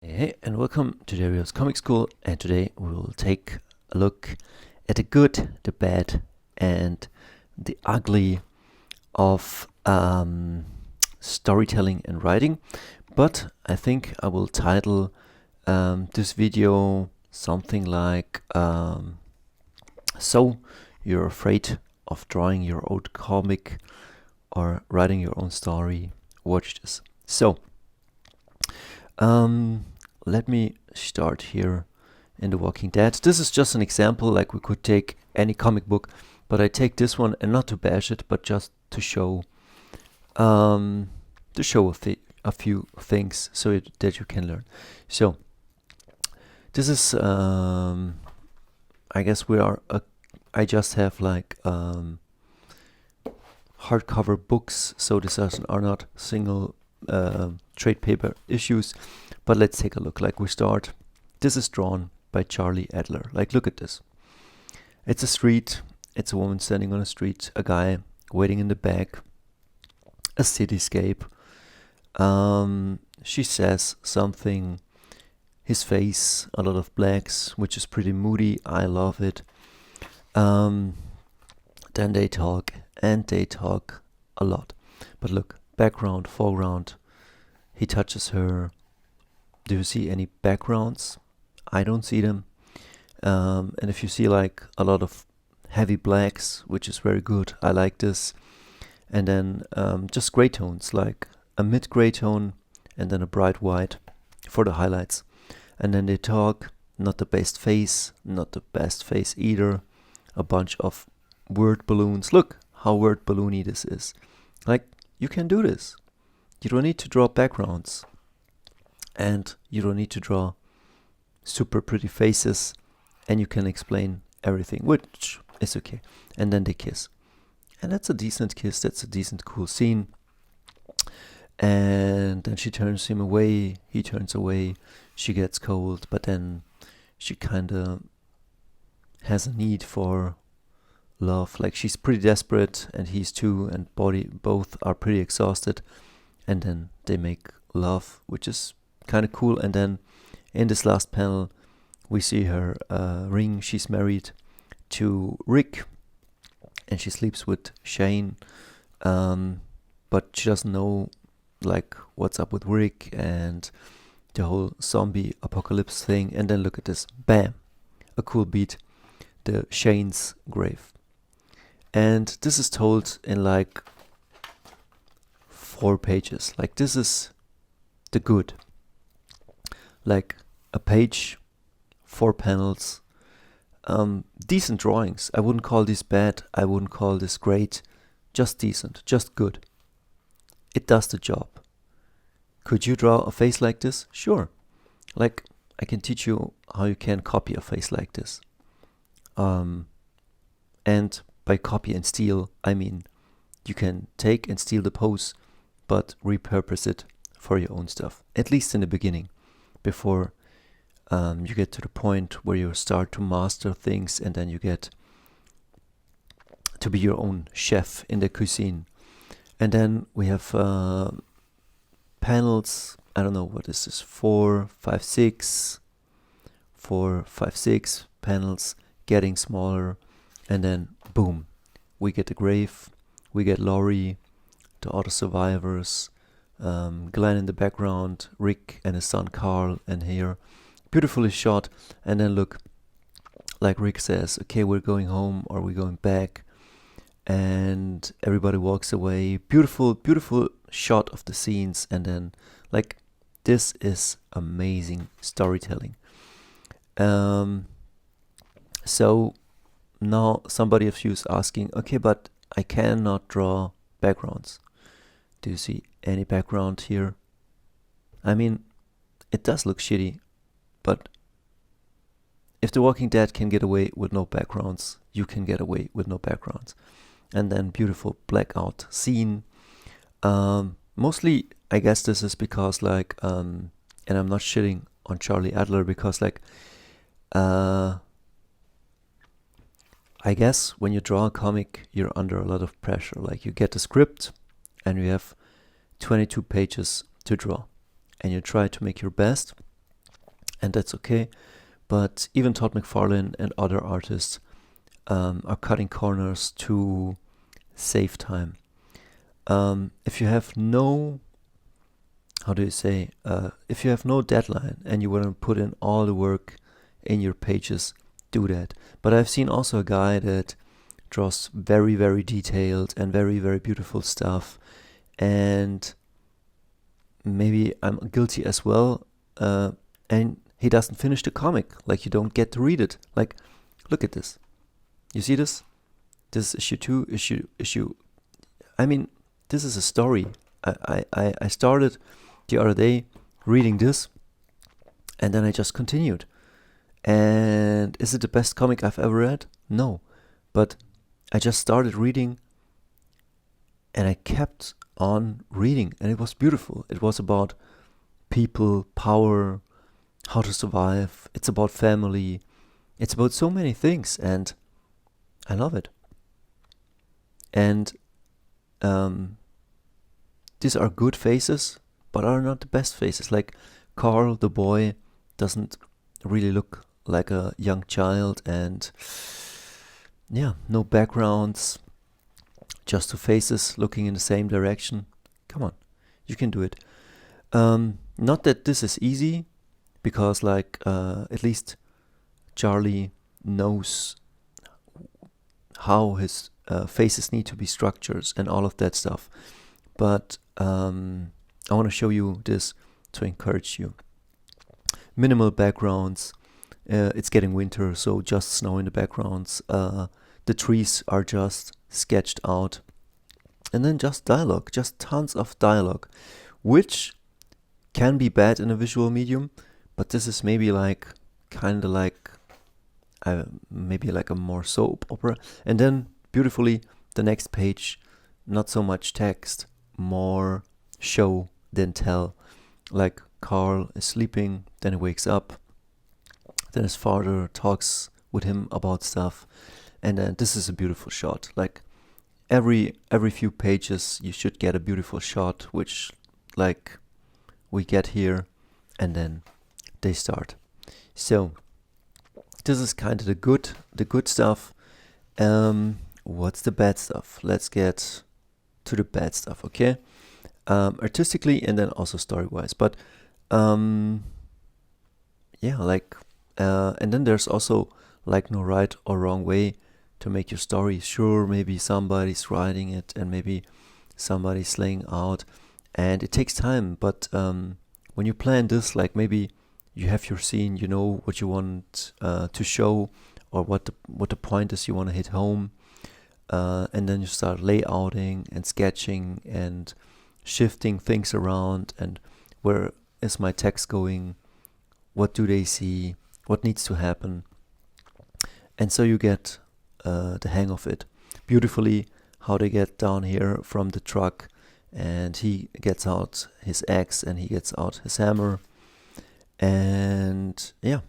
Hey, and welcome to Dario'S Comic School, and today we will take a look at the good, the bad, and the ugly of storytelling and writing. But I think I will title this video something like So You're Afraid of Drawing Your Own Comic or Writing Your Own Story? Watch this. So, let me start here in The Walking Dead. This is just an example, like we could take any comic book, but I take this one and not to bash it, but just to show a few things so that you can learn. So this is I guess I just have like hardcover books, so these are not single trade paper issues. But let's take a look. Like we start. This is drawn by Charlie Adler. Like, look at this. It's a street. It's a woman standing on a street. A guy waiting in the back. A cityscape. She says something. His face, a lot of blacks, which is pretty moody. I love it. Then they talk, and they talk a lot. But look, background, foreground. He touches her. Do you see any backgrounds? I don't see them. And if you see like a lot of heavy blacks, which is very good, I like this. And then just gray tones, like a mid gray tone and then a bright white for the highlights. And then they talk, not the best face either. A bunch of word balloons. Look how word balloony this is. Like, you can do this. You don't need to draw backgrounds. And you don't need to draw super pretty faces, and you can explain everything, which is okay. And then they kiss. And that's a decent kiss, that's a decent, cool scene. And then she turns him away, he turns away, she gets cold, but then she kinda has a need for love. Like, she's pretty desperate, and he's too, and both are pretty exhausted. And then they make love, which is kind of cool. And then in this last panel we see her ring. She's married to Rick and she sleeps with Shane, but she doesn't know like what's up with Rick and the whole zombie apocalypse thing. And then look at this, bam, a cool beat, the Shane's grave. And this is told in like 4 pages. Like, this is the good. Like a page, 4 panels, decent drawings. I wouldn't call this bad, I wouldn't call this great, just decent, just good. It does the job. Could you draw a face like this? Sure. Like, I can teach you how you can copy a face like this. And by copy and steal, I mean you can take and steal the pose, but repurpose it for your own stuff, at least in the beginning, before you get to the point where you start to master things, and then you get to be your own chef in the cuisine. And then we have panels, I don't know, what is this, 4, 5, 6 panels, getting smaller, and then boom, we get the grave, we get Laurie, the other survivors, Glenn in the background, Rick and his son Carl, and here, beautifully shot. And then look, like Rick says, okay, we're going home, or we're going back, and everybody walks away. Beautiful, beautiful shot of the scenes. And then, like, this is amazing storytelling. So now somebody of you is asking, okay, but I cannot draw backgrounds. Do you see any background here? I mean, it does look shitty, but if The Walking Dead can get away with no backgrounds, you can get away with no backgrounds. And then beautiful blackout scene. Mostly, I guess this is because like, and I'm not shitting on Charlie Adler, because like, I guess when you draw a comic, you're under a lot of pressure. Like, you get the script and you have 22 pages to draw, and you try to make your best. and that's okay. But even Todd McFarlane and other artists are cutting corners to save time. If you have no, how do you say, if you have no deadline and you want to put in all the work in your pages, do that. But I've seen also a guy that draws very, very detailed and very, very beautiful stuff. And maybe I'm guilty as well. And he doesn't finish the comic. Like, you don't get to read it. Like, look at this. You see this? This is issue 2, issue. I mean, this is a story. I started the other day reading this, and then I just continued. And is it the best comic I've ever read? No. But I just started reading, and I kept on reading, and it was beautiful. It was about people, power, how to survive. It's about family. It's about so many things, and I love it. And these are good faces, but are not the best faces. Like Carl, the boy, doesn't really look like a young child, and yeah, no backgrounds, just two faces looking in the same direction. Come on, you can do it. Not that this is easy, because at least Charlie knows how his faces need to be structured and all of that stuff. But I want to show you this to encourage you. Minimal backgrounds. It's getting winter, so just snow in the backgrounds. The trees are just sketched out. And then just dialogue, just tons of dialogue, which can be bad in a visual medium, but this is maybe kind of like maybe like a more soap opera. And then beautifully, the next page, not so much text, more show than tell. Like Carl is sleeping, then he wakes up, then his father talks with him about stuff, and then this is a beautiful shot. Like every few pages you should get a beautiful shot, which like we get here, and then they start. So this is kind of the good stuff. What's the bad stuff? Let's get to the bad stuff, okay? Artistically and then also story-wise. But and then there's also like no right or wrong way to make your story. Sure, maybe somebody's writing it and maybe somebody's laying out, and it takes time. But when you plan this, like maybe you have your scene, you know what you want to show, or what the point is you want to hit home, and then you start layouting and sketching and shifting things around, and where is my text going, what do they see, what needs to happen, and so you get the hang of it beautifully. How they get down here from the truck, and he gets out his axe and he gets out his hammer, and yeah,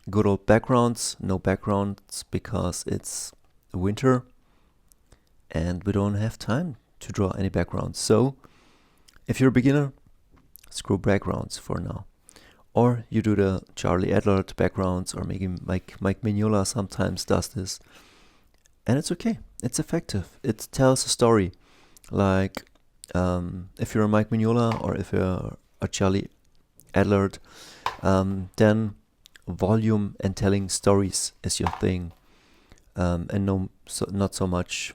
good old backgrounds. No backgrounds because it's winter and we don't have time to draw any backgrounds. So if you're a beginner, screw backgrounds for now. Or you do the Charlie Adler backgrounds, or maybe Mike Mignola sometimes does this. And it's okay. It's effective. It tells a story. Like if you're a Mike Mignola or if you're a Charlie Adler, then volume and telling stories is your thing. And not so much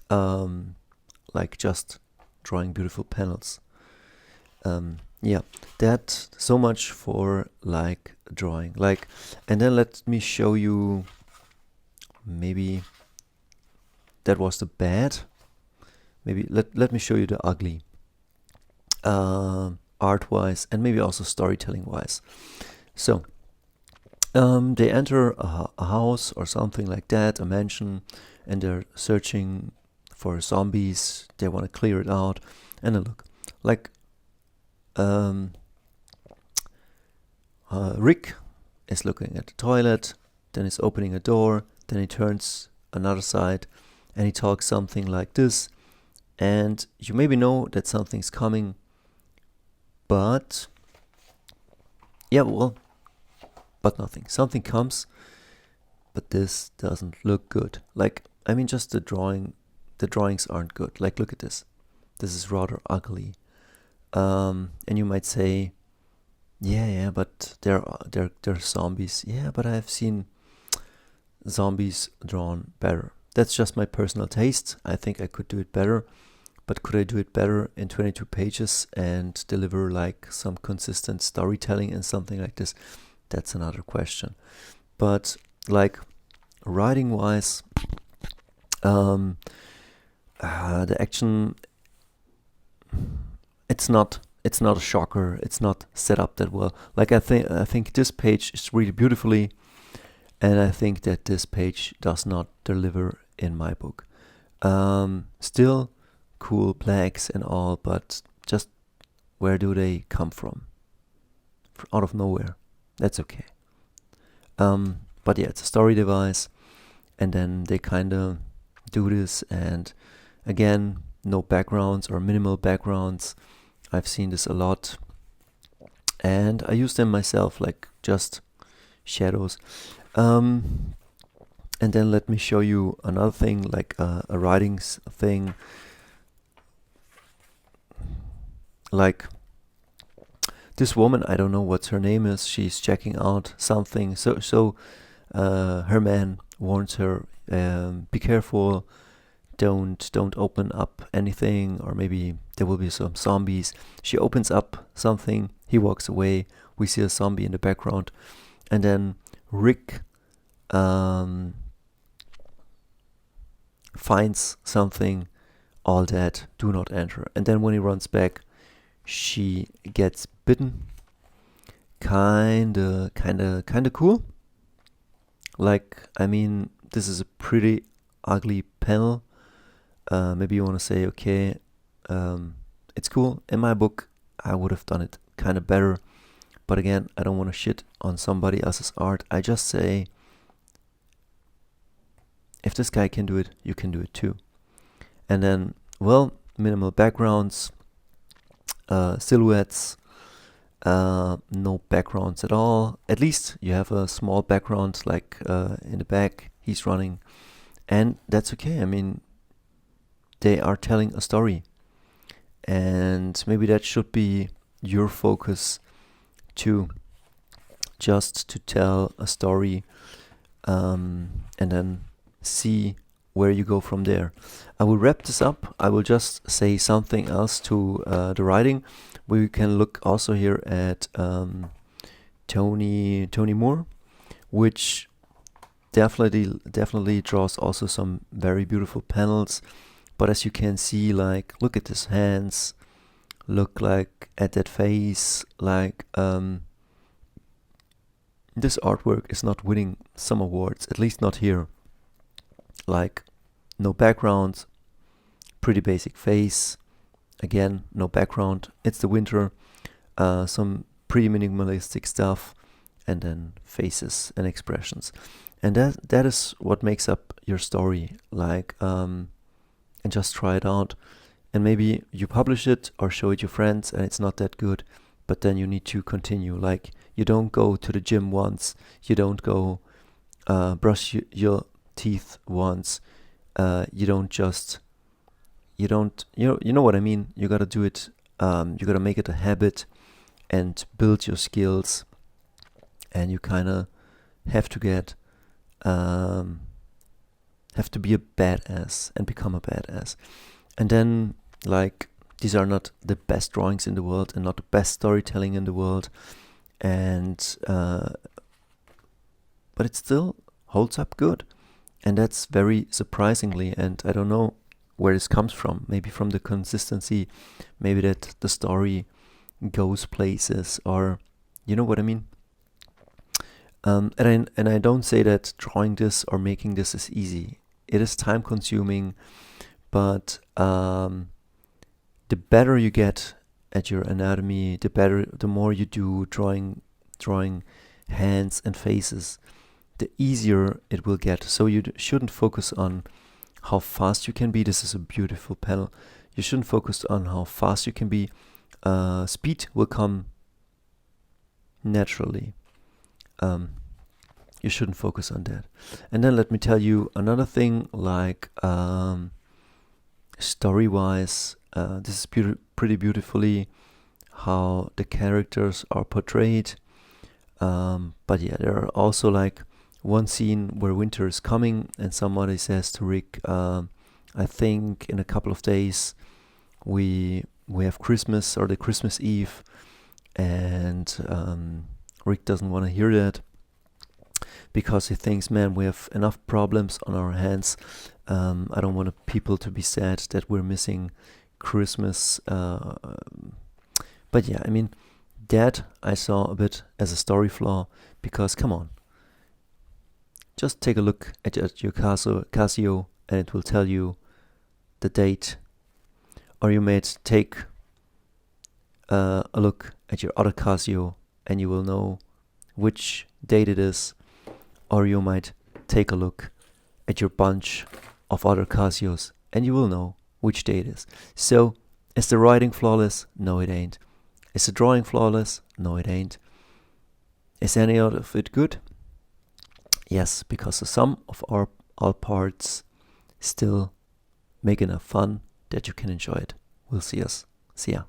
like just drawing beautiful panels. Yeah, that so much for like drawing. And then let me show you, maybe that was the bad. Maybe let me show you the ugly, art-wise and maybe also storytelling-wise. So they enter a house or something like that, a mansion, and they're searching for zombies. They want to clear it out, and then look, like Rick is looking at the toilet, then he's opening a door, then he turns another side, and he talks something like this, and you maybe know that something's coming, but yeah, well, but nothing. Something comes, but this doesn't look good. Like, I mean, just the drawings aren't good. Like, look at this. This is rather ugly. And you might say, yeah, but they're zombies. Yeah, but I've seen zombies drawn better. That's just my personal taste. I think I could do it better. But could I do it better in 22 pages and deliver like some consistent storytelling and something like this? That's another question. But like writing wise, the action, it's not a shocker. It's not set up that well. Like I think this page is really beautifully, and I think that this page does not deliver in my book. Still cool blacks and all, but just where do they come from? Out of nowhere. That's okay. But yeah, it's a story device, and then they kind of do this, and again, no backgrounds or minimal backgrounds. I've seen this a lot, and I use them myself, like just shadows. And then let me show you another thing, like a writing thing. Like this woman, I don't know what her name is. She's checking out something. So her man warns her, be careful. Don't open up anything, or maybe there will be some zombies. She opens up something. He walks away. We see a zombie in the background, and then Rick finds something. All that. Do not enter. And then when he runs back, she gets bitten. Kinda cool. Like, I mean, this is a pretty ugly panel. Maybe you want to say, okay, it's cool. In my book, I would have done it kind of better. But again, I don't want to shit on somebody else's art. I just say, if this guy can do it, you can do it too. And then, well, minimal backgrounds, silhouettes, no backgrounds at all. At least you have a small background, like in the back, he's running. And that's okay. I mean, they are telling a story. And maybe that should be your focus too. Just to tell a story, and then see where you go from there. I will wrap this up. I will just say something else to the writing. We can look also here at Tony Moore, which definitely draws also some very beautiful panels. But as you can see, like, look at his hands, look like at that face, like this artwork is not winning some awards, at least not here. Like, no background, pretty basic face, again, no background, it's the winter, some pretty minimalistic stuff, and then faces and expressions. And that is what makes up your story, like, and just try it out. And maybe you publish it or show it your friends and it's not that good, but then you need to continue. Like, you don't go to the gym once, you don't go brush your teeth once, you know what I mean. You gotta do it. You gotta make it a habit and build your skills. And you kind of have to get have to be a badass and become a badass. And then, like, these are not the best drawings in the world and not the best storytelling in the world, and but it still holds up good. And that's very surprisingly, and I don't know where this comes from. Maybe from the consistency, maybe that the story goes places, or you know what I mean. And I don't say that drawing this or making this is easy. It is time consuming, but the better you get at your anatomy, the more you do drawing hands and faces, the easier it will get. So you shouldn't focus on how fast you can be. This is a beautiful panel. You shouldn't focus on how fast you can be. Speed will come naturally. you shouldn't focus on that. And then let me tell you another thing, like story-wise, this is pretty beautifully how the characters are portrayed. But yeah, there are also like one scene where winter is coming and somebody says to Rick, I think in a couple of days we have Christmas or the Christmas Eve, and Rick doesn't want to hear that because he thinks, man, we have enough problems on our hands. I don't want people to be sad that we're missing Christmas. But yeah, I mean, that I saw a bit as a story flaw, because come on, just take a look at your Casio and it will tell you the date. Or you might take a look at your other Casio and you will know which date it is. Or you might take a look at your bunch of other Casios and you will know which date it is. So, is the writing flawless? No, it ain't. Is the drawing flawless? No, it ain't. Is any of it good? Yes, because the sum of all parts still make enough fun that you can enjoy it. We'll see ya.